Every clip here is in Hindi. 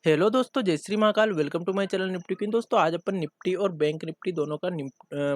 हेलो दोस्तों, जय Shri Mahakal. Welcome to my channel Nifty Queen. दोस्तों आज अपन निफ्टी और बैंक निफ्टी दोनों का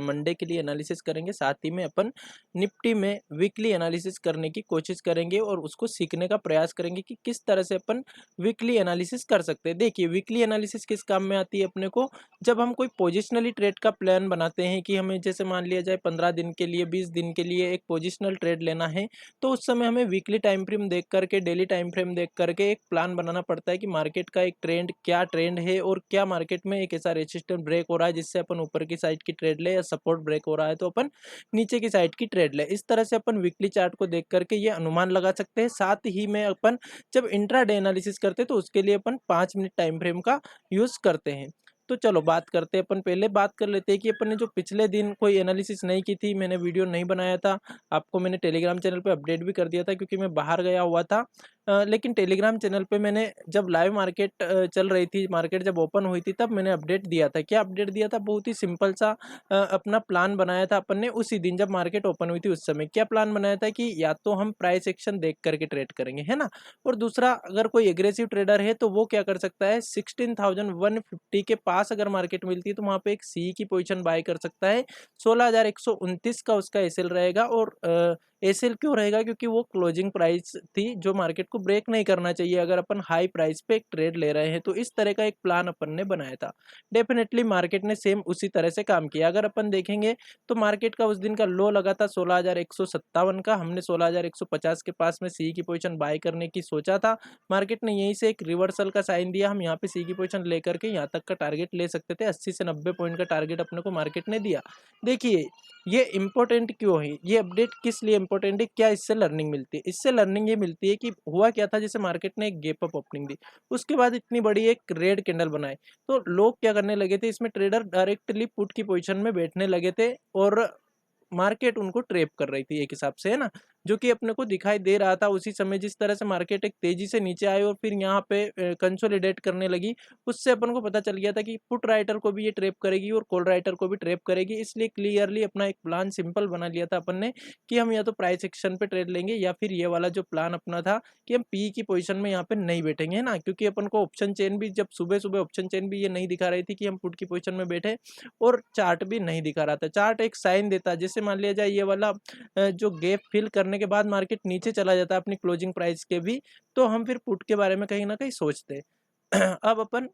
मंडे के लिए एनालिसिस करेंगे। साथ ही में अपन निफ्टी में वीकली एनालिसिस करने की कोशिश करेंगे और उसको सीखने का प्रयास करेंगे कि किस तरह से अपन वीकली एनालिसिस कर सकते हैं। देखिए, वीकली एनालिसिस किस काम में आती है अपने को, जब हम कोई पोजिशनली ट्रेड का प्लान बनाते हैं कि हमें जैसे मान लिया जाए 15 दिन के लिए, 20 दिन के लिए एक पोजिशनल ट्रेड लेना है, तो उस समय हमें वीकली टाइम फ्रेम देख करके, डेली टाइम फ्रेम देख करके एक प्लान बनाना पड़ता है कि मार्केट का एक क्या ट्रेंड है और क्या मार्केट में एक ऐसा रेजिस्टेंस ब्रेक हो रहा है जिससे अपन ऊपर की साइड की ट्रेड ले, या सपोर्ट ब्रेक हो रहा है तो अपन नीचे की साइड की ट्रेड ले। इस तरह से अपन वीकली चार्ट को देख करके ये अनुमान लगा सकते हैं। साथ ही में अपन जब इंट्राडे एनालिसिस करते हैं तो उसके लिए अपन 5 मिनट टाइम फ्रेम का यूज करते हैं। तो चलो बात करते हैं, अपन पहले बात कर लेते हैं कि अपन ने जो पिछले दिन कोई एनालिसिस नहीं की थी, मैंने वीडियो नहीं बनाया था। आपको मैंने टेलीग्राम चैनल पे अपडेट भी कर दिया था क्योंकि मैं बाहर गया हुआ था। लेकिन टेलीग्राम चैनल पे मैंने जब लाइव मार्केट चल रही थी, मार्केट जब ओपन हुई थी, तब मैंने अपडेट दिया था। क्या अपडेट दिया था? बहुत ही सिंपल सा अपना प्लान बनाया था अपन ने उसी दिन जब मार्केट ओपन हुई थी। उस समय क्या प्लान बनाया था कि या तो हम प्राइस एक्शन देख करके ट्रेड करेंगे, है ना। और दूसरा, अगर कोई एग्रेसिव ट्रेडर है तो वो क्या कर सकता है, 16,150 के पास अगर मार्केट मिलती है तो वहां पे एक सी की पोजीशन बाय कर सकता है। 16,129 का उसका एसएल रहेगा। और एसएल क्यों रहेगा? क्योंकि वो क्लोजिंग प्राइस थी जो मार्केट को ब्रेक नहीं करना चाहिए अगर अपन हाई प्राइस पे एक ट्रेड ले रहे हैं। तो इस तरह का एक प्लान अपन ने बनाया था। डेफिनेटली मार्केट ने सेम उसी तरह से काम किया। अगर अपन देखेंगे तो मार्केट का उस दिन का लो लगा था 16,157 का। हमने 16,150 के पास में सी की पोजीशन बाय करने की सोचा था। मार्केट ने यहीं से एक रिवर्सल का साइन दिया। हम यहाँ पे सी की पोजीशन लेकर के यहाँ तक का टारगेट ले सकते थे। 80 से 90 पॉइंट का टारगेट अपने को मार्केट ने दिया। देखिए, ये इंपॉर्टेंट क्यों है, ये अपडेट किस लिए इंपॉर्टेंट है, क्या इससे लर्निंग मिलती है? इससे लर्निंग ये मिलती है कि हुआ क्या था, जैसे मार्केट ने एक गैप अप ओपनिंग दी, उसके बाद इतनी बड़ी एक रेड कैंडल बनाई, तो लोग क्या करने लगे थे, इसमें ट्रेडर डायरेक्टली पुट की पोजीशन में बैठने लगे थे और मार्केट उनको ट्रैप कर रही थी एक हिसाब से, है ना। जो कि अपने को दिखाई दे रहा था उसी समय, जिस तरह से मार्केट एक तेजी से नीचे आई और फिर यहाँ पे कंसोलिडेट करने लगी, उससे अपन को पता चल गया था कि पुट राइटर को भी ये ट्रैप करेगी और कॉल राइटर को भी ट्रैप करेगी। इसलिए क्लियरली अपना एक प्लान सिंपल बना लिया था अपन ने कि हम या तो प्राइस एक्शन पे ट्रेड लेंगे या फिर ये वाला जो प्लान अपना था कि हम पी की पोजीशन में यहाँ पे नहीं बैठेंगे, है ना। क्योंकि अपन को ऑप्शन चेन भी, जब सुबह सुबह ऑप्शन चेन भी ये नहीं दिखा रही थी कि हम पुट की पोजीशन में बैठे, और चार्ट भी नहीं दिखा रहा था। चार्ट एक साइन देता, जैसे मान लिया जाए ये वाला जो गैप फिल करने के बाद मार्केट नीचे चला जाता है अपनी क्लोजिंग प्राइस के भी, तो हम फिर पुट के बारे में कहीं ना कहीं सोचते हैं। अब अपन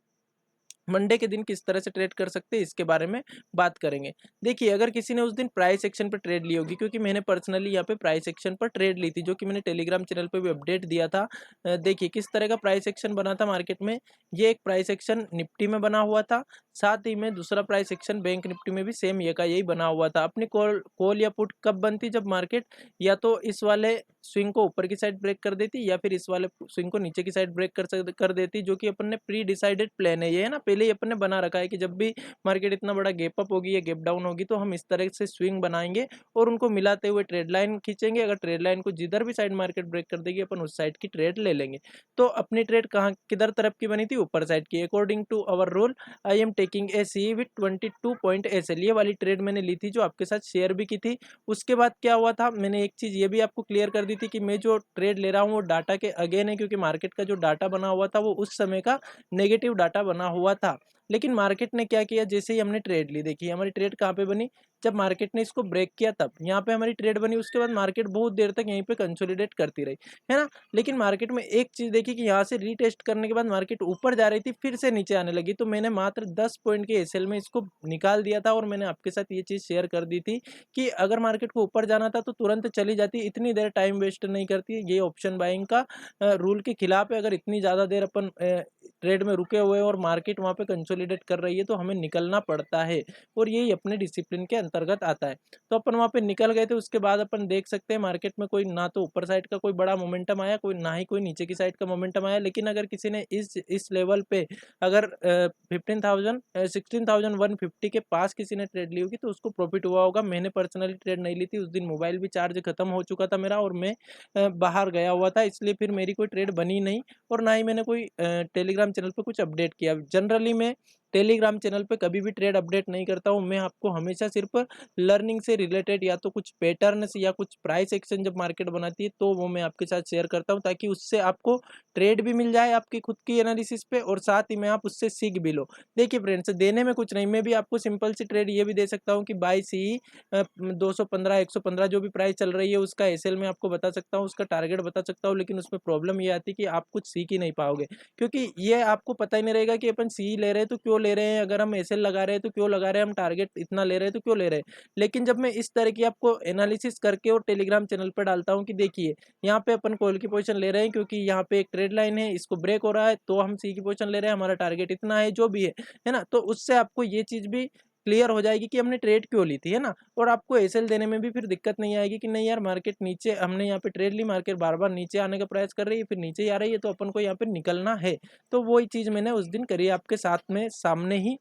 मंडे के दिन किस तरह से ट्रेड कर सकते हैं इसके बारे में बात करेंगे। देखिए, अगर किसी ने उस दिन प्राइस एक्शन पर ट्रेड ली होगी, क्योंकि मैंने पर्सनली यहाँ पे प्राइस एक्शन पर ट्रेड ली थी, जो कि मैंने टेलीग्राम चैनल पे भी अपडेट दिया था। देखिए किस तरह का प्राइस एक्शन बना था मार्केट में। ये एक प्राइस एक्शन निफ्टी में बना हुआ था, साथ ही में दूसरा प्राइस एक्शन बैंक निफ्टी में भी सेम ये का यही बना हुआ था। अपनी कॉल कॉल या पुट कब बनती, जब मार्केट या तो इस वाले स्विंग को ऊपर की साइड ब्रेक कर देती या फिर इस वाले स्विंग को नीचे की साइड ब्रेक कर देती, जो कि अपन ने प्री डिसाइडेड प्लान है ये, है ना। पहले ही अपन ने बना रखा है कि जब भी मार्केट इतना बड़ा गैप अप होगी या गैप डाउन होगी तो हम इस तरह से स्विंग बनाएंगे और उनको मिलाते हुए ट्रेड लाइन खींचेंगे। अगर ट्रेड लाइन को जिधर भी साइड मार्केट ब्रेक कर देगी अपन उस साइड की ट्रेड ले लेंगे। तो अपनी ट्रेड कहाँ किधर तरफ की बनी थी? ऊपर साइड की। According to our rule I am taking a C with 22 point SL. ये वाली ट्रेड मैंने ली थी, जो आपके साथ शेयर भी की थी। उसके बाद क्या हुआ था, मैंने एक चीज ये भी आपको क्लियर कर दी थी कि मैं जो ट्रेड ले रहा हूँ वो डाटा के अगेन है, क्योंकि मार्केट का जो डाटा बना हुआ था वो उस समय का नेगेटिव डाटा बना हुआ था। लेकिन मार्केट ने क्या किया, जैसे ही हमने ट्रेड ली, देखिए हमारी ट्रेड कहाँ पे बनी, जब मार्केट ने इसको ब्रेक किया तब यहाँ पे हमारी ट्रेड बनी। उसके बाद मार्केट बहुत देर तक यहीं पे कंसोलिडेट करती रही, है ना। लेकिन मार्केट में एक चीज देखी कि यहाँ से रीटेस्ट करने के बाद मार्केट ऊपर जा रही थी, फिर से नीचे आने लगी, तो मैंने मात्र 10 पॉइंट के एसएल में इसको निकाल दिया था। और मैंने आपके साथ ये चीज शेयर कर दी थी कि अगर मार्केट को ऊपर जाना था तो तुरंत चली जाती, इतनी देर टाइम वेस्ट नहीं करती। ये ऑप्शन बाइंग का रूल के खिलाफ है। अगर इतनी ज़्यादा देर अपन ट्रेड में रुके हुए हैं और मार्केट वहाँ पे कंसोलिडेट कर रही है तो हमें निकलना पड़ता है, और यही अपने डिसिप्लिन के अंतर्गत आता है। तो अपन वहाँ पे निकल गए थे। उसके बाद अपन देख सकते हैं मार्केट में कोई ना तो ऊपर साइड का कोई बड़ा मोमेंटम आया, कोई ना ही कोई नीचे की साइड का मोमेंटम आया। लेकिन अगर किसी ने इस लेवल पे अगर 16,150 के पास किसी ने ट्रेड ली होगी तो उसको प्रॉफिट हुआ होगा। मैंने पर्सनली ट्रेड नहीं ली थी उस दिन, मोबाइल भी चार्ज खत्म हो चुका था मेरा और मैं बाहर गया हुआ था, इसलिए फिर मेरी कोई ट्रेड बनी नहीं और ना ही मैंने कोई टेलीग्राम चैनल पे कुछ अपडेट किया। जनरली मैं टेलीग्राम चैनल पे कभी भी ट्रेड अपडेट नहीं करता हूँ। मैं आपको हमेशा सिर्फ लर्निंग से रिलेटेड या तो कुछ पैटर्न्स या कुछ प्राइस एक्शन जब मार्केट बनाती है तो वो मैं आपके साथ शेयर करता हूँ, ताकि उससे आपको ट्रेड भी मिल जाए आपकी खुद की एनालिसिस पे और साथ ही में आप उससे सीख भी लो। देखिए फ्रेंड्स, देने में कुछ नहीं, मैं भी आपको सिंपल सी ट्रेड ये भी दे सकता हूँ कि बाई सी 215 115 जो भी प्राइस चल रही है उसका एसएल में आपको बता सकता हूँ, उसका टारगेट बता सकता हूँ। लेकिन उसमें प्रॉब्लम ये आती है कि आप कुछ सीख ही नहीं पाओगे, क्योंकि ये आपको पता ही नहीं रहेगा कि अपन सी ले रहे हैं तो क्यों ले रहे हैं, अगर हम एसएल लगा रहे हैं तो क्यों लगा रहे हैं, हम टारगेट इतना ले रहे हैं तो क्यों ले रहे हैं। लेकिन जब मैं इस तरह की आपको एनालिसिस करके और टेलीग्राम चैनल पर डालता हूँ कि देखिए यहाँ पे अपन कॉल की पोजीशन ले रहे हैं क्योंकि यहाँ पे एक ट्रेड लाइन है, इसको ब्रेक हो रहा है तो हम सी की पोजीशन ले रहे हैं, हमारा टारगेट इतना है जो भी है ना। तो उससे आपको ये चीज़ भी क्लियर हो जाएगी कि हमने ट्रेड क्यों ली थी, है ना। और आपको एसएल देने में भी फिर दिक्कत नहीं आएगी कि नहीं यार मार्केट नीचे, हमने यहाँ पे ट्रेड ली, मार्केट बार बार नीचे आने का प्रयास कर रही है, फिर नीचे ही आ रही है तो अपन को यहाँ पे निकलना है। तो वही चीज़ मैंने उस दिन करी आपके साथ में सामने ही,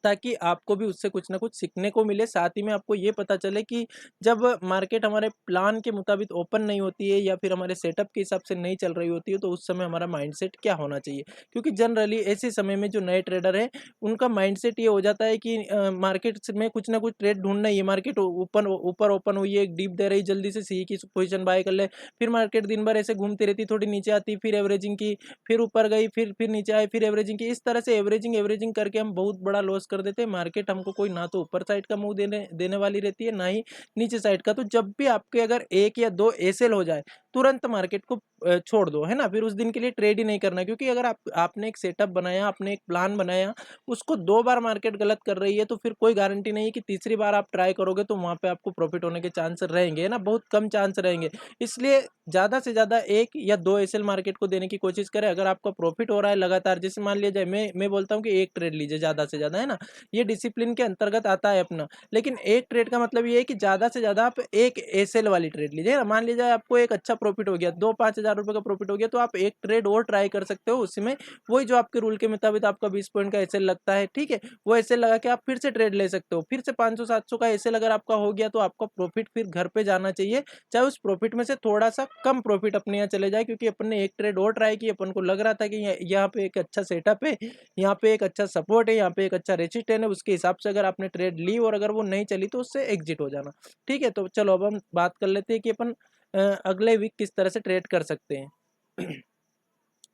ताकि आपको भी उससे कुछ ना कुछ सीखने को मिले। साथ ही में आपको ये पता चले कि जब मार्केट हमारे प्लान के मुताबिक ओपन नहीं होती है या फिर हमारे सेटअप के हिसाब से नहीं चल रही होती है तो उस समय हमारा माइंडसेट क्या होना चाहिए। क्योंकि जनरली ऐसे समय में जो नए ट्रेडर हैं उनका माइंडसेट ये हो जाता है कि मार्केट में कुछ ना कुछ ट्रेड ढूंढना ही है। मार्केट ऊपर ऊपर ओपन हुई है, एक डीप दे रही, जल्दी से सी की पोजीशन बाय कर ले। फिर मार्केट दिन भर ऐसे घूमती रहती, थोड़ी नीचे आती, फिर एवरेजिंग की, फिर ऊपर गई, फिर नीचे आई, फिर एवरेजिंग की। इस तरह से एवरेजिंग एवरेजिंग करके हम बहुत बड़ा लॉस कर देते हैं। मार्केट हमको कोई ना तो ऊपर साइड का मुंह देने देने वाली रहती है, ना ही नीचे साइड का। तो जब भी आपके अगर एक या दो एसएल हो जाए, तुरंत मार्केट को छोड़ दो, है ना। फिर उस दिन के लिए ट्रेड ही नहीं करना, क्योंकि अगर आपने एक सेटअप बनाया, आपने एक प्लान बनाया, उसको 2 बार मार्केट गलत कर रही है तो फिर कोई गारंटी नहीं है कि तीसरी बार आप ट्राई करोगे तो वहां पे आपको प्रॉफिट होने के चांस रहेंगे, है ना, बहुत कम चांस रहेंगे। इसलिए ज्यादा से ज्यादा एक या दो एसएल मार्केट को देने की कोशिश करें। अगर आपका प्रॉफिट हो रहा है लगातार, जैसे मान लिया जाए, मैं बोलता हूँ कि एक ट्रेड लीजिए ज्यादा से ज्यादा, है ना, ये डिसिप्लिन के अंतर्गत आता है अपना। लेकिन एक ट्रेड का मतलब ये है कि ज्यादा से ज्यादा आप एक एसएल वाली ट्रेड लीजिए ना। मान लीजिए आपको एक अच्छा प्रॉफिट हो गया, 2-5 हज़ार रुपए का प्रॉफिट हो गया, तो आप एक ट्रेड और ट्राई कर सकते हो उसमें। वही जो आपके रूल के मुताबिक आपका 20 पॉइंट का एसएल लगता है, ठीक है, वो एसएल लगा के आप फिर से ट्रेड ले सकते हो। फिर से 500-700 का एसएल अगर आपका हो गया तो आपका प्रॉफिट फिर घर पे जाना चाहिए, चाहे उस प्रॉफिट में से थोड़ा सा कम प्रॉफिट अपने यहाँ चले जाए, क्योंकि अपन ने एक ट्रेड और ट्राई की, अपन को लग रहा था कि यहाँ पे एक अच्छा सेटअप है, यहाँ पे एक अच्छा सपोर्ट है, यहाँ पे एक अच्छा रेजिस्टेंस है, उसके हिसाब से अगर आपने ट्रेड ली और अगर वो नहीं चली तो उससे एग्जिट हो जाना। ठीक है, तो चलो अब हम बात कर लेते हैं कि अपन अगले वीक किस तरह से ट्रेड कर सकते हैं।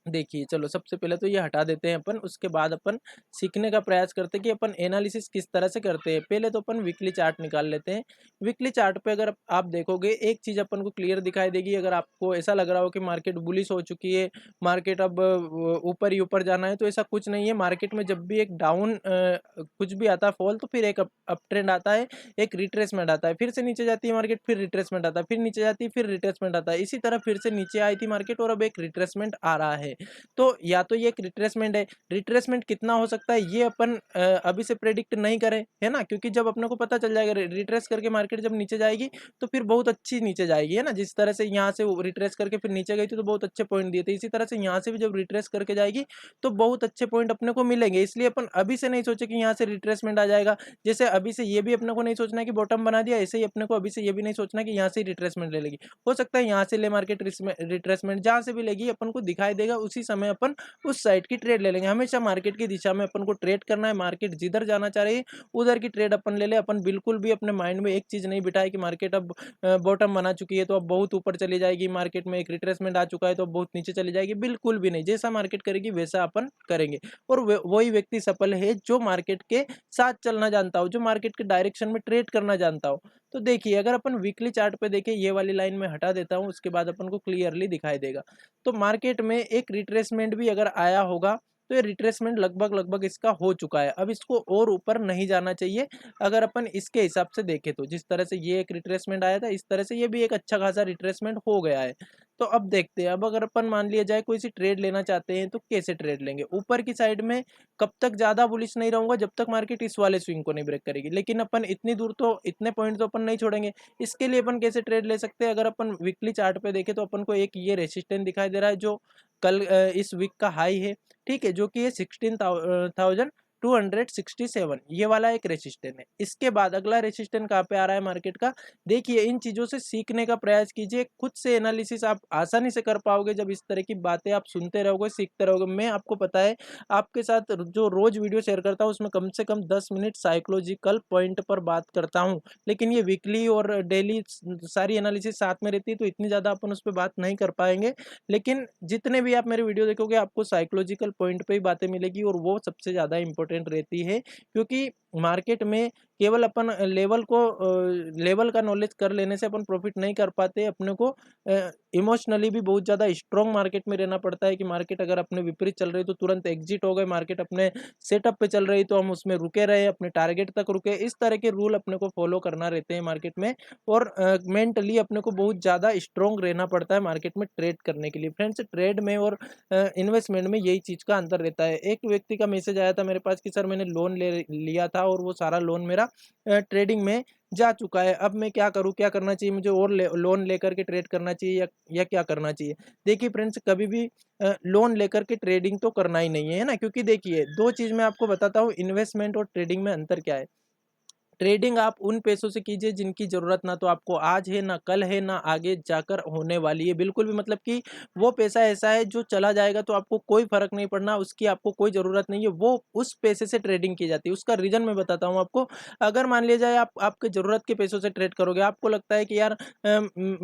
देखिए चलो, सबसे पहले तो ये हटा देते हैं अपन, उसके बाद अपन सीखने का प्रयास करते हैं कि अपन एनालिसिस किस तरह से करते हैं। पहले तो अपन वीकली चार्ट निकाल लेते हैं। वीकली चार्ट पे अगर आप देखोगे एक चीज़ अपन को क्लियर दिखाई देगी। अगर आपको ऐसा लग रहा हो कि मार्केट बुलिश हो चुकी है, मार्केट अब ऊपर ही ऊपर जाना है, तो ऐसा कुछ नहीं है। मार्केट में जब भी एक डाउन कुछ भी आता है फॉल, तो फिर एक अप ट्रेंड आता है, एक रिट्रेसमेंट आता है, फिर से नीचे जाती है मार्केट, फिर रिट्रेसमेंट आता है, फिर नीचे जाती है, फिर रिट्रेसमेंट आता है। इसी तरह फिर से नीचे आई थी मार्केट और अब एक रिट्रेसमेंट आ रहा है। तो या तो ये एक रिट्रेसमेंट है, रिट्रेसमेंट कितना हो सकता है ये अपन अभी से प्रेडिक्ट नहीं करें, है ना, क्योंकि जब अपने को पता चल जाएगा रिट्रेस करके मार्केट जब नीचे जाएगी तो फिर बहुत अच्छी नीचे जाएगी, है ना। जिस तरह से यहाँ से रिट्रेस करके फिर नीचे गई थी तो बहुत अच्छे पॉइंट दिए थे, इसी तरह से यहाँ से भी जब रिट्रेस करके जाएगी तो बहुत अच्छे पॉइंट अपने को मिलेंगे। इसलिए अपन अभी से नहीं सोचे कि यहाँ से रिट्रेसमेंट आ जाएगा। जैसे अभी से ये भी अपने को नहीं सोचना कि बॉटम बना दिया, ऐसे ही अपने को अभी से ये भी नहीं सोचना कि यहाँ से रिट्रेसमेंट ले लेगी। हो सकता है यहाँ से ले मार्केट रिट्रेसमेंट, जहाँ से भी लेगी अपन को दिखाई देगा, उसी समय अपन उस साइड की ट्रेड ले लेंगे। हमेशा मार्केट की दिशा में अपन को ट्रेड करना है, मार्केट जिधर जाना चाह रही है उधर की ट्रेड अपन ले ले। अपन बिल्कुल भी अपने माइंड में एक चीज नहीं बिठाए कि मार्केट अब बॉटम बना चुकी है तो अब बहुत ऊपर चली जाएगी, मार्केट में एक रिट्रेसमेंट आ चुका है तो अब बहुत नीचे चली जाएगी। बिल्कुल भी नहीं, जैसा मार्केट करेगी वैसा अपन करेंगे। और वही व्यक्ति सफल है जो मार्केट के साथ चलना जानता हो, जो मार्केट के डायरेक्शन में ट्रेड करना जानता हो। तो देखिए, अगर अपन वीकली चार्ट पे देखें, ये वाली लाइन में हटा देता हूँ, उसके बाद अपन को क्लियरली दिखाई देगा। तो मार्केट में एक रिट्रेसमेंट भी अगर आया होगा तो ये रिट्रेसमेंट लगभग लगभग इसका हो चुका है। अब इसको और ऊपर नहीं जाना चाहिए। अगर अपन इसके हिसाब से देखें तो जिस तरह से ये एक रिट्रेसमेंट आया था, इस तरह से ये भी एक अच्छा खासा रिट्रेसमेंट हो गया है। तो अब देखते हैं, अब अगर अपन मान लिया जाए कोई सी ट्रेड लेना चाहते हैं तो कैसे ट्रेड लेंगे। ऊपर की साइड में कब तक ज्यादा बुलिश नहीं रहूंगा, जब तक मार्केट इस वाले स्विंग को नहीं ब्रेक करेगी। लेकिन अपन इतनी दूर तो, इतने पॉइंट तो अपन नहीं छोड़ेंगे। इसके लिए अपन कैसे ट्रेड ले सकते हैं, अगर अपन वीकली चार्ट पे देखें तो अपन को एक ये रेसिस्टेंस दिखाई दे रहा है जो कल इस वीक का हाई है, ठीक है, जो कि ये 16,000 267 ये वाला एक रेसिस्टेंट है। इसके बाद अगला रेसिस्टेंट कहाँ पे आ रहा है मार्केट का, देखिए इन चीज़ों से सीखने का प्रयास कीजिए, खुद से एनालिसिस आप आसानी से कर पाओगे जब इस तरह की बातें आप सुनते रहोगे, सीखते रहोगे। मैं आपको पता है आपके साथ जो रोज़ वीडियो शेयर करता हूँ उसमें कम से कम 10 मिनट साइकोलॉजिकल पॉइंट पर बात करता हूँ, लेकिन ये वीकली और डेली सारी एनालिसिस साथ में रहती है तो इतनी ज़्यादा अपन उस पर बात नहीं कर पाएंगे। लेकिन जितने भी आप मेरे वीडियो देखोगे आपको साइकोलॉजिकल पॉइंट पे ही बातें मिलेगी और वो सबसे ज़्यादा इंपॉर्टेंट रहती है, क्योंकि मार्केट में केवल अपन लेवल का नॉलेज कर लेने से अपन प्रॉफिट नहीं कर पाते। अपने को इमोशनली भी बहुत ज़्यादा स्ट्रॉन्ग मार्केट में रहना पड़ता है कि मार्केट अगर अपने विपरीत चल रही तो तुरंत एग्जिट हो गए, मार्केट अपने सेटअप पे चल रही तो हम उसमें रुके रहे, अपने टारगेट तक रुके। इस तरह के रूल अपने को फॉलो करना रहते हैं मार्केट में, और मेंटली अपने को बहुत ज़्यादा स्ट्रॉन्ग रहना पड़ता है मार्केट में ट्रेड करने के लिए। फ्रेंड्स, ट्रेड में और इन्वेस्टमेंट में यही चीज़ का अंतर रहता है। एक व्यक्ति का मैसेज आया था मेरे पास कि सर मैंने लोन ले लिया था और वो सारा लोन मेरा ट्रेडिंग में जा चुका है, अब मैं क्या करूँ, क्या करना चाहिए मुझे, और लोन लेकर के ट्रेड करना चाहिए या क्या करना चाहिए। देखिए फ्रेंड्स, कभी भी लोन लेकर के ट्रेडिंग तो करना ही नहीं है ना, क्योंकि देखिए दो चीज़ मैं आपको बताता हूँ, इन्वेस्टमेंट और ट्रेडिंग में अंतर क्या है। ट्रेडिंग आप उन पैसों से कीजिए जिनकी ज़रूरत ना तो आपको आज है, ना कल है, ना आगे जाकर होने वाली है। बिल्कुल भी, मतलब कि वो पैसा ऐसा है जो चला जाएगा तो आपको कोई फ़र्क नहीं पड़ना, उसकी आपको कोई ज़रूरत नहीं है। वो उस पैसे से ट्रेडिंग की जाती है। उसका रीज़न मैं बताता हूँ आपको। अगर मान लिया जाए आप आपके ज़रूरत के पैसों से ट्रेड करोगे, आपको लगता है कि यार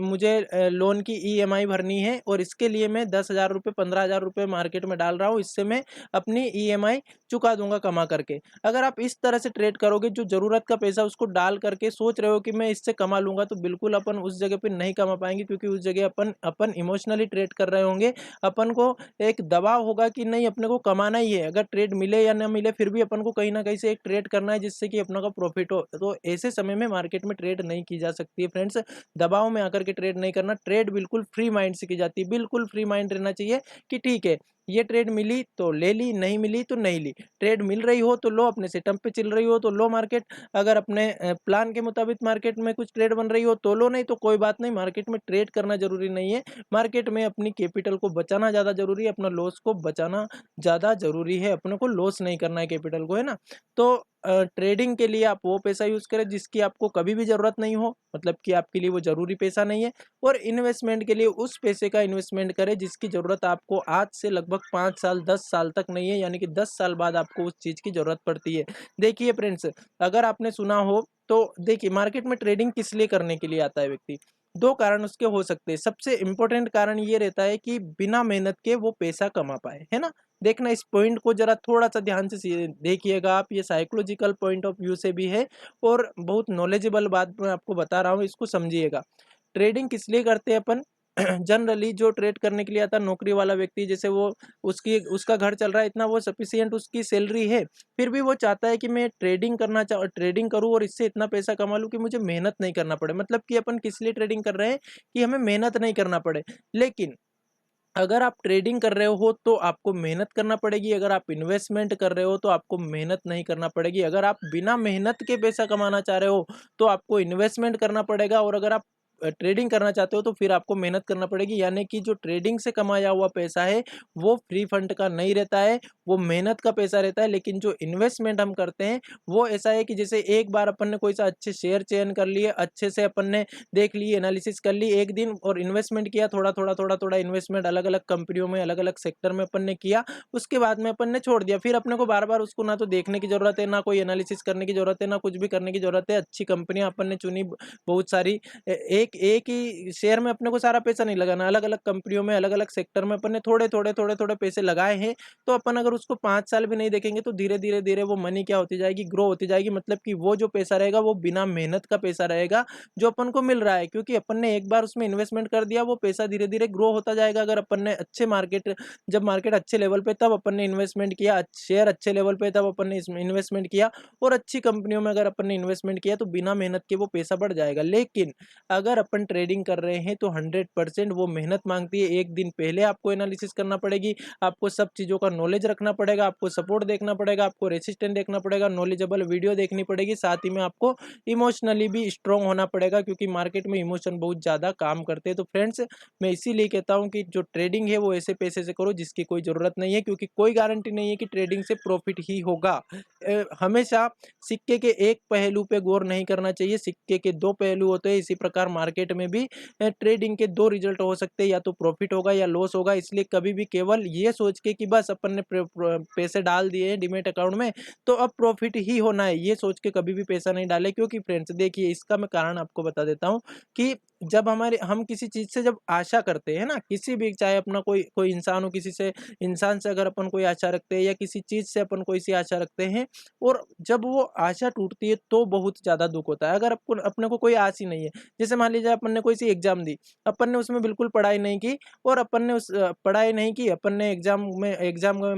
मुझे लोन की ईएमआई भरनी है और इसके लिए मैं 10,000 रुपये, 15,000 रुपये मार्केट में डाल रहा हूँ, इससे मैं अपनी ईएमआई चुका दूँगा कमा करके। अगर आप इस तरह से ट्रेड करोगे, जो ज़रूरत का पैसा उसको डाल करके सोच रहे हो कि मैं इससे कमा लूँगा, तो बिल्कुल अपन उस जगह पे नहीं कमा पाएँगे, क्योंकि उस जगह अपन अपन इमोशनली ट्रेड कर रहे होंगे। अपन को एक दबाव होगा कि नहीं, अपने को कमाना ही है, अगर ट्रेड मिले या ना मिले फिर भी अपन को कहीं न कहीं से एक ट्रेड करना है जिससे कि अपना का प्रॉफिट हो। तो ऐसे समय में मार्केट में ट्रेड नहीं की जा सकती है फ्रेंड्स। दबाव में आकर के ट्रेड नहीं करना, ट्रेड बिल्कुल फ्री माइंड से की जाती है। बिल्कुल फ्री माइंड रहना चाहिए कि ठीक है, ये ट्रेड मिली तो ले ली, नहीं मिली तो नहीं ली। ट्रेड मिल रही हो तो लो, अपने सेटअप पे चल रही हो तो लो मार्केट, अगर अपने प्लान के मुताबिक मार्केट में कुछ ट्रेड बन रही हो तो लो, नहीं तो कोई बात नहीं। मार्केट में ट्रेड करना जरूरी नहीं है, मार्केट में अपनी कैपिटल को बचाना ज़्यादा जरूरी है, अपना लॉस को बचाना ज़्यादा जरूरी है। अपने को लॉस नहीं करना है कैपिटल को, है ना। तो ट्रेडिंग के लिए आप वो पैसा यूज़ करें जिसकी आपको कभी भी ज़रूरत नहीं हो, मतलब कि आपके लिए वो ज़रूरी पैसा नहीं है। और इन्वेस्टमेंट के लिए उस पैसे का इन्वेस्टमेंट करें जिसकी ज़रूरत आपको आज से लगभग 5 साल 10 साल तक नहीं है, यानी कि 10 साल बाद आपको उस चीज़ की ज़रूरत पड़ती है। देखिए फ्रेंड्स, अगर आपने सुना हो तो देखिए, मार्केट में ट्रेडिंग किस लिए करने के लिए आता है व्यक्ति, दो कारण उसके हो सकते हैं। सबसे इम्पोर्टेंट कारण ये रहता है कि बिना मेहनत के वो पैसा कमा पाए, है ना। देखना, इस पॉइंट को जरा थोड़ा सा ध्यान से देखिएगा आप, ये साइकोलॉजिकल पॉइंट ऑफ व्यू से भी है और बहुत नॉलेजेबल बात मैं आपको बता रहा हूँ, इसको समझिएगा। ट्रेडिंग किस लिए करते हैं अपन जनरली जो ट्रेड करने के लिए आता है, नौकरी वाला व्यक्ति, जैसे वो उसका घर चल रहा है, इतना वो सफिशिएंट उसकी सैलरी है, फिर भी वो चाहता है कि मैं ट्रेडिंग करूं और इससे इतना पैसा कमा लूं कि मुझे मेहनत नहीं करना पड़े। मतलब कि अपन किस लिए ट्रेडिंग कर रहे हैं, कि हमें मेहनत नहीं करना पड़े। लेकिन अगर आप ट्रेडिंग कर रहे हो तो आपको मेहनत करना पड़ेगी, अगर आप इन्वेस्टमेंट कर रहे हो तो आपको मेहनत नहीं करना पड़ेगी। अगर आप बिना मेहनत के पैसा कमाना चाह रहे हो तो आपको इन्वेस्टमेंट करना पड़ेगा, और अगर आप ट्रेडिंग करना चाहते हो तो फिर आपको मेहनत करना पड़ेगी। यानी कि जो ट्रेडिंग से कमाया हुआ पैसा है वो फ्री फंड का नहीं रहता है, वो मेहनत का पैसा रहता है। लेकिन जो इन्वेस्टमेंट हम करते हैं वो ऐसा है कि जैसे एक बार अपन ने कोई सा अच्छे शेयर चयन कर लिए, अच्छे से अपन ने देख ली, एनालिसिस कर ली एक दिन और इन्वेस्टमेंट किया, थोड़ा इन्वेस्टमेंट अलग अलग कंपनियों में, अलग अलग सेक्टर में अपन ने किया, उसके बाद में अपन ने छोड़ दिया। फिर अपने को बार बार उसको ना तो देखने की जरूरत है, ना कोई एनालिसिस करने की जरूरत है, ना कुछ भी करने की जरूरत है। अच्छी कंपनियां अपन ने चुनी बहुत सारी, एक एक ही शेयर में अपने को सारा पैसा नहीं लगाना, अलग अलग कंपनियों में, अलग अलग सेक्टर में अपन ने थोड़े पैसे लगाए हैं। तो अपन अगर उसको 5 साल भी नहीं देखेंगे तो धीरे धीरे धीरे वो मनी क्या होती जाएगी, ग्रो होती जाएगी। मतलब कि वो जो पैसा रहेगा वो बिना मेहनत का पैसा रहेगा जो अपन को मिल रहा है, क्योंकि अपन ने एक बार उसमें इन्वेस्टमेंट कर दिया, वो पैसा धीरे धीरे ग्रो होता जाएगा। अगर अपन ने अच्छे मार्केट, जब मार्केट अच्छे लेवल पे तब अपन ने इन्वेस्टमेंट किया, शेयर अच्छे लेवल पे तब अपन ने इसमें इन्वेस्टमेंट किया, और अच्छी कंपनियों में अगर अपन ने इन्वेस्टमेंट किया तो बिना मेहनत के वो पैसा बढ़ जाएगा। लेकिन अगर अपन ट्रेडिंग कर रहे हैं तो 100% वो मेहनत मांगती है। एक दिन पहले आपको एनालिसिस करना पड़ेगी, आपको सब चीज़ों का नॉलेज रखना पड़ेगा, आपको सपोर्ट देखना पड़ेगा, आपको रेसिस्टेंट देखना पड़ेगा, नॉलेजेबल वीडियो देखनी पड़ेगी, साथ ही में आपको इमोशनली भी स्ट्रॉन्ग होना पड़ेगा, क्योंकि मार्केट में इमोशन बहुत ज़्यादा काम करते हैं। तो फ्रेंड्स, मैं इसीलिए कहता हूँ कि जो ट्रेडिंग है वो ऐसे पैसे से करो जिसकी कोई ज़रूरत नहीं है, क्योंकि कोई गारंटी नहीं है कि ट्रेडिंग से प्रॉफिट ही होगा। हमेशा सिक्के के एक पहलू पे गौर नहीं करना चाहिए, सिक्के के दो पहलू होते हैं। इसी प्रकार मार्केट में भी ट्रेडिंग के दो रिजल्ट हो सकते हैं, या तो प्रॉफिट होगा या लॉस होगा। इसलिए कभी भी केवल ये सोच के कि बस अपन ने पैसे डाल दिए हैं डीमैट अकाउंट में तो अब प्रॉफिट ही होना है, ये सोच के कभी भी पैसा नहीं डाले। क्योंकि फ्रेंड्स देखिए, इसका मैं कारण आपको बता देता हूँ कि जब हम किसी चीज से जब आशा करते हैं ना, किसी भी, चाहे अपना कोई कोई इंसान हो, किसी से इंसान से अगर अपन कोई आशा रखते हैं या किसी चीज से अपन कोई सी आशा रखते हैं, और जब वो आशा टूटती है तो बहुत ज्यादा दुख होता है। अगर अपने को कोई आस ही नहीं है, जैसे मान लीजिए अपन ने कोई सी एग्जाम दी, अपन ने उसमें बिल्कुल पढ़ाई नहीं की, और अपन ने उस पढ़ाई नहीं की, अपन ने एग्जाम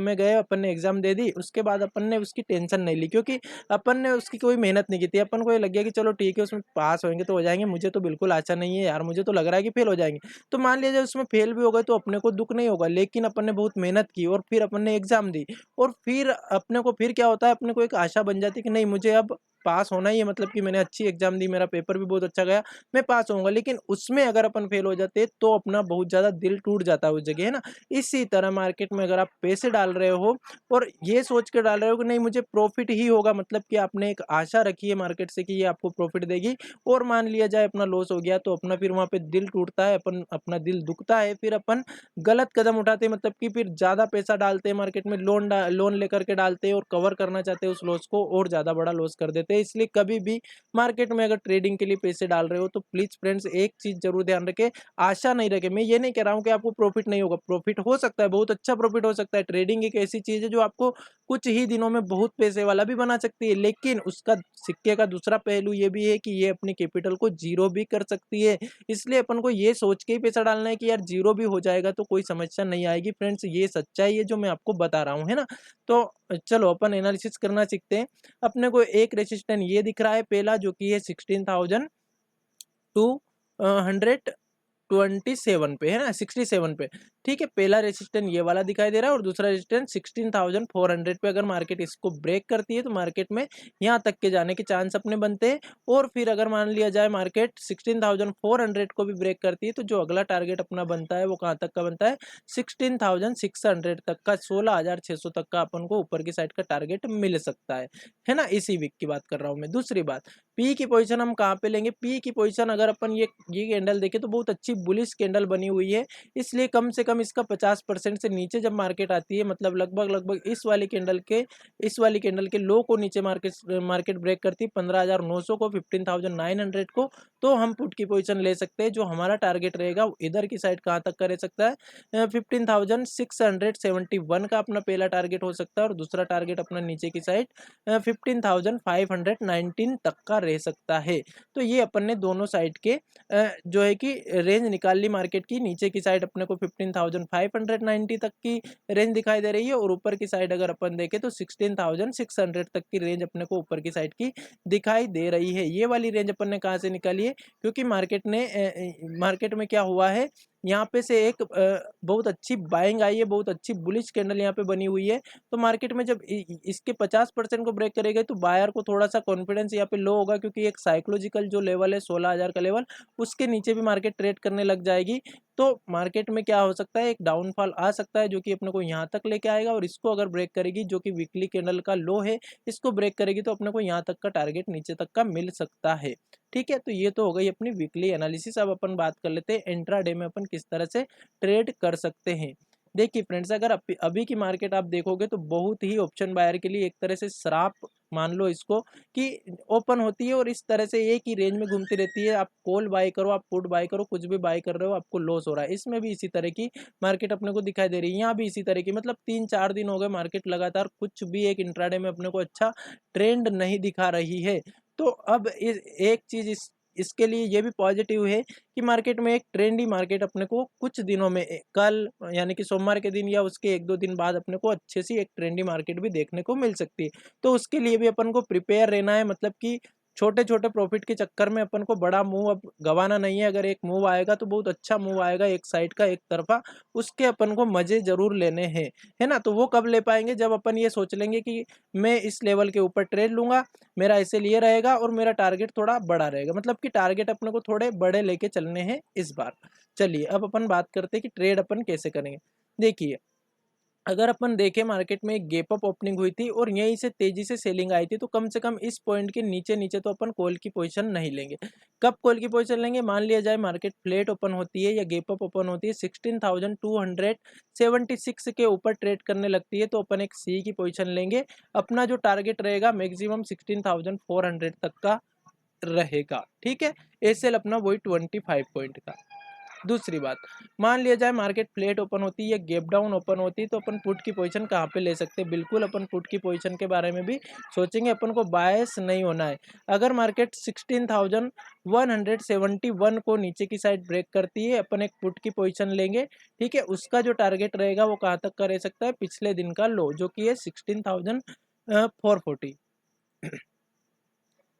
में गए, अपन ने एग्जाम दे दी, उसके बाद अपन ने उसकी टेंशन नहीं ली, क्योंकि अपन ने उसकी कोई मेहनत नहीं की थी। अपन को ये लग गया कि चलो ठीक है, उसमें पास होंगे तो हो जाएंगे, मुझे तो बिल्कुल आशा नहीं है यार, मुझे तो लग रहा है कि फेल हो जाएंगे। तो मान लीजिए उसमें फेल भी हो गए तो अपने को दुख नहीं होगा, लेकिन अपन ने बहुत मेहनत की और फिर अपन ने एग्जाम दी, और फिर अपने को फिर क्या होता है, अपने को एक आशा बन जाती है कि नहीं, मुझे अब पास होना ही है, मतलब कि मैंने अच्छी एग्जाम दी, मेरा पेपर भी बहुत अच्छा गया, मैं पास होऊंगा। लेकिन उसमें अगर अपन फेल हो जाते तो अपना बहुत ज्यादा दिल टूट जाता है उस जगह, है ना। इसी तरह मार्केट में अगर आप पैसे डाल रहे हो और ये सोच कर डाल रहे हो कि नहीं मुझे प्रॉफिट ही होगा, मतलब कि आपने एक आशा रखी है मार्केट से कि ये आपको प्रॉफिट देगी, और मान लिया जाए अपना लॉस हो गया, तो अपना फिर वहां पे दिल टूटता है, अपना दिल दुखता है, फिर अपन गलत कदम उठाते हैं, मतलब कि फिर ज्यादा पैसा डालते हैं मार्केट में, लोन लेकर के डालते हैं और कवर करना चाहते हैं उस लॉस को, और ज्यादा बड़ा लॉस कर देते हैं। इसलिए कभी भी मार्केट में अगर ट्रेडिंग के लिए पैसे डाल रहे हो तो प्लीज फ्रेंड्स एक चीज जरूर ध्यान रखें, आशा नहीं रखें। मैं ये नहीं कह रहा हूं कि आपको प्रॉफिट नहीं होगा, प्रॉफिट हो सकता है, बहुत अच्छा प्रॉफिट हो सकता है। ट्रेडिंग एक ऐसी चीज है जो आपको कुछ ही दिनों में बहुत पैसे वाला भी बना सकती है, लेकिन उसका सिक्के का दूसरा पहलू ये भी है कि ये अपनी कैपिटल को जीरो भी कर सकती है। इसलिए अपन को ये सोच के ही पैसा डालना है कि यार जीरो भी हो जाएगा तो कोई समस्या नहीं आएगी। फ्रेंड्स, ये सच्चाई है जो मैं आपको बता रहा हूँ, है ना। तो चलो अपन एनालिसिस करना सीखते हैं। अपने को एक रेसिस्टेंस ये दिख रहा है पहला, जो कि है 16,227 पे, है ना, 67 पे। ठीक है, पहला रेसिस्टेंस ये वाला दिखाई दे रहा है, और दूसरा रेसिस्टेंस 16,400 पे। अगर मार्केट इसको ब्रेक करती है तो मार्केट में यहाँ तक के जाने के चांस अपने बनते हैं, और फिर अगर मान लिया जाए मार्केट 16,400 को भी ब्रेक करती है तो जो अगला टारगेट अपना बनता है वो कहाँ तक का बनता है, 16,600 तक का, 16,600 तक का अपन को ऊपर की साइड का टारगेट मिल सकता है ना। इसी वीक की बात कर रहा हूँ मैं। दूसरी बात, पी की पोजीशन हम कहाँ पे लेंगे। पी की पोजीशन अगर अपन ये कैंडल देखें तो बहुत अच्छी बुलिश कैंडल बनी हुई है, इसलिए कम से कम इसका 50% से नीचे जब मार्केट आती है, मतलब लगभग इस वाली कैंडल के लो को नीचे मार्केट ब्रेक करती है, 15,900 को, 15,900 को, तो हम पुट की पोजीशन ले सकते हैं। जो हमारा टारगेट रहेगा वो इधर की साइड कहाँ तक का रह सकता है, 15,671 का अपना पहला टारगेट हो सकता है, और दूसरा टारगेट अपना नीचे की साइड 15,519 तक का रह सकता है। तो ये अपन ने दोनों साइड के जो है कि रेंज निकाल ली मार्केट की। नीचे की साइड अपने को 15,590 तक की रेंज दिखाई दे रही है, और ऊपर की साइड अगर अपन देखें तो 16,600 तक की रेंज अपने को ऊपर की साइड की दिखाई दे रही है। ये वाली रेंज अपन ने कहाँ से निकाली है, क्योंकि मार्केट में क्या हुआ है, यहाँ पे से एक बहुत अच्छी बाइंग आई है, बहुत अच्छी बुलिश कैंडल यहाँ पे बनी हुई है। तो मार्केट में जब इसके 50% को ब्रेक करेगा तो बायर को थोड़ा सा कॉन्फिडेंस यहाँ पे लो होगा, क्योंकि एक साइकोलॉजिकल जो लेवल है 16,000 का लेवल, उसके नीचे भी मार्केट ट्रेड करने लग जाएगी। तो मार्केट में क्या हो सकता है, एक डाउनफॉल आ सकता है जो कि अपने को यहाँ तक लेके आएगा, और इसको अगर ब्रेक करेगी, जो कि वीकली कैंडल का लो है, इसको ब्रेक करेगी तो अपने को यहाँ तक का टारगेट नीचे तक का मिल सकता है। ठीक है, तो ये तो हो गई अपनी वीकली एनालिसिस। अब अपन बात कर लेते हैं इंट्राडे में अपन किस तरह से ट्रेड कर सकते हैं। देखिए फ्रेंड्स, अगर अभी की मार्केट आप देखोगे तो बहुत ही ऑप्शन बायर के लिए एक तरह से श्राप मान लो इसको, कि ओपन होती है और इस तरह से एक ही रेंज में घूमती रहती है। आप कॉल बाय करो, आप पुट बाय करो, कुछ भी बाय कर रहे हो, आपको लॉस हो रहा है। इसमें भी इसी तरह की मार्केट अपने को दिखाई दे रही है, यहाँ भी इसी तरह की, मतलब 3-4 दिन हो गए मार्केट लगातार कुछ भी एक इंट्राडे में अपने को अच्छा ट्रेंड नहीं दिखा रही है। तो अब एक चीज इसके लिए ये भी पॉजिटिव है कि मार्केट में एक ट्रेंडी मार्केट अपने को कुछ दिनों में कल यानी कि सोमवार के दिन या उसके 1-2 दिन बाद अपने को अच्छे सी एक ट्रेंडी मार्केट भी देखने को मिल सकती है। तो उसके लिए भी अपन को प्रिपेयर रहना है, मतलब कि छोटे छोटे प्रॉफिट के चक्कर में अपन को बड़ा मूव अब गंवाना नहीं है। अगर एक मूव आएगा तो बहुत अच्छा मूव आएगा एक साइड का एक तरफा, उसके अपन को मजे जरूर लेने हैं, है ना। तो वो कब ले पाएंगे, जब अपन ये सोच लेंगे कि मैं इस लेवल के ऊपर ट्रेड लूंगा, मेरा ऐसे लिए रहेगा और मेरा टारगेट थोड़ा बड़ा रहेगा, मतलब कि टारगेट अपने को थोड़े बड़े लेके चलने हैं इस बार। चलिए अब अपन बात करते हैं कि ट्रेड अपन कैसे करेंगे। देखिए अगर अपन देखें मार्केट में एक गैप अप ओपनिंग हुई थी और यहीं से तेजी से सेलिंग आई थी, तो कम से कम इस पॉइंट के नीचे नीचे तो अपन कॉल की पोजीशन नहीं लेंगे। कब कॉल की पोजीशन लेंगे, मान लिया जाए मार्केट फ्लैट ओपन होती है या गैप अप ओपन होती है 16,276 के ऊपर ट्रेड करने लगती है, तो अपन एक सी की पोजीशन लेंगे। अपना जो टारगेट रहेगा मैक्सिमम 16,400 तक का रहेगा, ठीक है। एसएल अपना वही 25 पॉइंट का। दूसरी बात, मान लिया जाए मार्केट फ्लैट ओपन होती है या गैप डाउन ओपन होती है, तो अपन पुट की पोजीशन कहाँ पे ले सकते हैं, बिल्कुल अपन पुट की पोजीशन के बारे में भी सोचेंगे। अपन को बायस नहीं होना है। अगर मार्केट 16,171 को नीचे की साइड ब्रेक करती है, अपन एक पुट की पोजीशन लेंगे, ठीक है। उसका जो टारगेट रहेगा वो कहाँ तक का रह सकता है, पिछले दिन का लो जो कि है 16,440।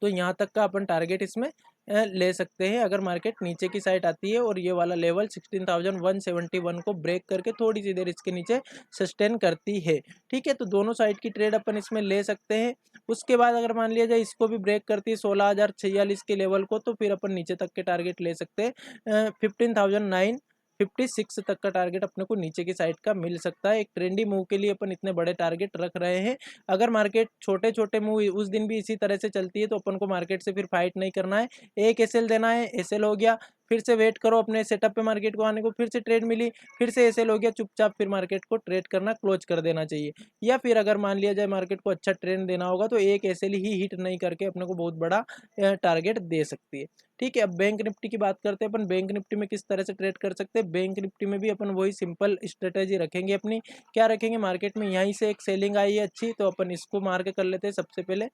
तो यहाँ तक का अपन टारगेट इसमें ले सकते हैं। अगर मार्केट नीचे की साइड आती है और ये वाला लेवल 16,171 को ब्रेक करके थोड़ी सी देर इसके नीचे सस्टेन करती है, ठीक है। तो दोनों साइड की ट्रेड अपन इसमें ले सकते हैं। उसके बाद अगर मान लिया जाए इसको भी ब्रेक करती है 16,046 के लेवल को, तो फिर अपन नीचे तक के टारगेट ले सकते हैं 15,956 तक का टारगेट अपने को नीचे की साइड का मिल सकता है। एक ट्रेंडी मूव के लिए अपन इतने बड़े टारगेट रख रहे हैं। अगर मार्केट छोटे छोटे मूव उस दिन भी इसी तरह से चलती है, तो अपन को मार्केट से फिर फाइट नहीं करना है। एक एसएल देना है, एसएल हो गया, फिर से वेट करो अपने सेटअप पे मार्केट को आने को, फिर से ट्रेड मिली, फिर से एसएल हो गया, चुपचाप फिर मार्केट को ट्रेड करना क्लोज कर देना चाहिए। या फिर अगर मान लिया जाए मार्केट को अच्छा ट्रेंड देना होगा, तो एक एसएल ही हिट नहीं करके अपने को बहुत बड़ा टारगेट दे सकती है, ठीक है। अब बैंक निफ्टी की बात करते हैं। अपन बैंक निफ्टी में किस तरह से ट्रेड कर सकते हैं, बैंक निफ्टी में भी अपन वही सिंपल स्ट्रेटेजी रखेंगे अपनी। क्या रखेंगे, मार्केट में यहीं से एक सेलिंग आई है अच्छी, तो अपन इसको मार्क कर लेते हैं सबसे पहले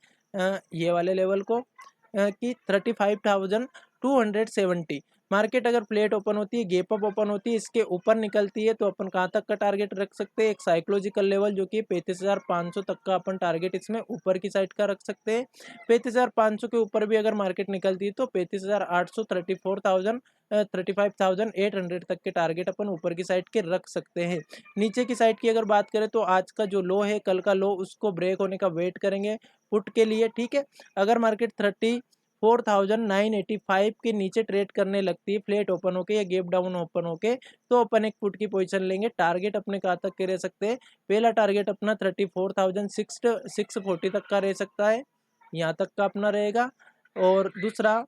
ये वाले लेवल को कि 35,270। मार्केट अगर प्लेट ओपन होती है, गैप अप ओपन होती है, इसके ऊपर निकलती है, तो अपन कहाँ तक का टारगेट रख सकते हैं, एक साइकोलॉजिकल लेवल जो कि 35,500 तक का अपन टारगेट इसमें ऊपर की साइड का रख सकते हैं। 35,500 के ऊपर भी अगर मार्केट निकलती है, तो 35,800 35,800 तक के टारगेट अपन ऊपर की साइड के रख सकते हैं। नीचे की साइड की अगर बात करें, तो आज का जो लो है, कल का लो, उसको ब्रेक होने का वेट करेंगे पुट के लिए, ठीक है। अगर मार्केट 34,985 के नीचे ट्रेड करने लगती है फ्लैट ओपन होके या गैप डाउन ओपन होके, तो अपन एक पुट की पोजीशन लेंगे। टारगेट अपने कहाँ तक के रह सकते हैं, पहला टारगेट अपना 34,640 तक का रह सकता है, यहाँ तक का अपना रहेगा। और दूसरा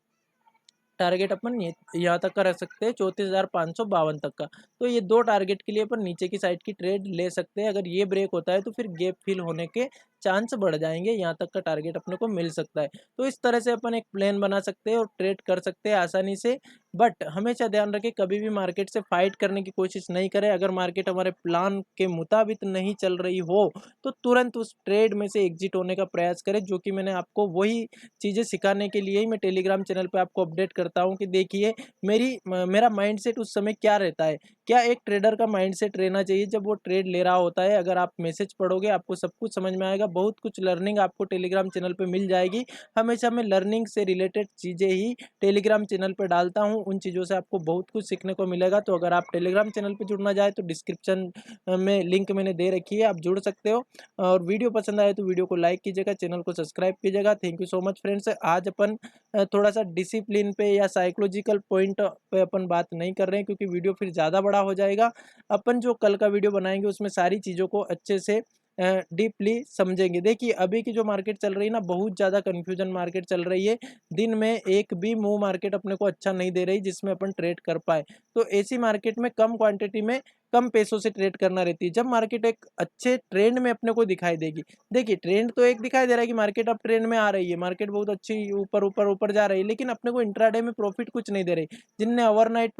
टारगेट अपन यहाँ तक का रख सकते हैं 34,552 तक का। तो ये दो टारगेट के लिए अपन नीचे की साइड की ट्रेड ले सकते हैं। अगर ये ब्रेक होता है, तो फिर गैप फिल होने के चांस बढ़ जाएंगे, यहाँ तक का टारगेट अपने को मिल सकता है। तो इस तरह से अपन एक प्लान बना सकते हैं और ट्रेड कर सकते हैं आसानी से। बट हमेशा ध्यान रखें, कभी भी मार्केट से फाइट करने की कोशिश नहीं करें। अगर मार्केट हमारे प्लान के मुताबिक नहीं चल रही हो, तो तुरंत उस ट्रेड में से एग्जिट होने का प्रयास करें, जो कि मैंने आपको वही चीज़ें सिखाने के लिए ही मैं टेलीग्राम चैनल पे आपको अपडेट करता हूँ कि देखिए मेरा माइंडसेट उस समय क्या रहता है, क्या एक ट्रेडर का माइंडसेट रहना चाहिए जब वो ट्रेड ले रहा होता है। अगर आप मैसेज पढ़ोगे, आपको सब कुछ समझ में आएगा, बहुत कुछ लर्निंग आपको टेलीग्राम चैनल पे मिल जाएगी। हमेशा मैं लर्निंग से रिलेटेड चीज़ें ही टेलीग्राम चैनल पे डालता हूँ, उन चीज़ों से आपको बहुत कुछ सीखने को मिलेगा। तो अगर आप टेलीग्राम चैनल पर जुड़ना चाहे, तो डिस्क्रिप्शन में लिंक मैंने दे रखी है, आप जुड़ सकते हो। और वीडियो पसंद आए तो वीडियो को लाइक कीजिएगा, चैनल को सब्सक्राइब कीजिएगा। Thank you so much friends. आज अपन थोड़ा सा डिसिप्लिन पे या साइकोलॉजिकल पॉइंट पे अपन बात नहीं कर रहे हैं, क्योंकि वीडियो फिर ज़्यादा बड़ा हो जाएगा। अपन जो कल का वीडियो बनाएंगे, उसमें सारी चीज़ों को अच्छे से डीपली समझेंगे। देखिए अभी की जो मार्केट चल रही है ना, बहुत ज़्यादा कन्फ्यूजन मार्केट चल रही है। दिन में एक भी मूव मार्केट अपने को अच्छा नहीं दे रही जिसमें अपन ट्रेड कर पाए। तो ऐसी मार्केट में कम क्वांटिटी में कम पैसों से ट्रेड करना रहती है। जब मार्केट एक अच्छे ट्रेंड में अपने को दिखाई देगी, देखिए ट्रेंड तो एक दिखाई दे रहा है कि मार्केट अब ट्रेंड में आ रही है, मार्केट बहुत अच्छी ऊपर ऊपर ऊपर जा रही है, लेकिन अपने को इंट्राडे में प्रॉफिट कुछ नहीं दे रही। जिनने ओवरनाइट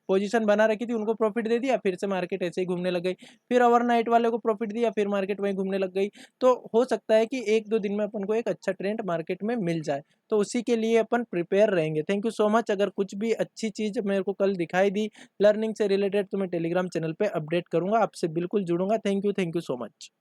पोजीशन बना रखी थी, उनको प्रॉफिट दे दिया, फिर से मार्केट ऐसे ही घूमने लग गई। फिर ओवरनाइट वाले को प्रॉफिट दिया, फिर मार्केट वहीं घूमने लग गई। तो हो सकता है कि एक दो दिन में अपन को एक अच्छा ट्रेंड मार्केट में मिल जाए, तो उसी के लिए अपन प्रिपेयर रहेंगे। Thank you so much. अगर कुछ भी अच्छी चीज़ मेरे को कल दिखाई दी लर्निंग से रिलेटेड, तो मैं टेलीग्राम चैनल पे अपडेट करूंगा, आपसे बिल्कुल जुड़ूंगा। Thank you so much.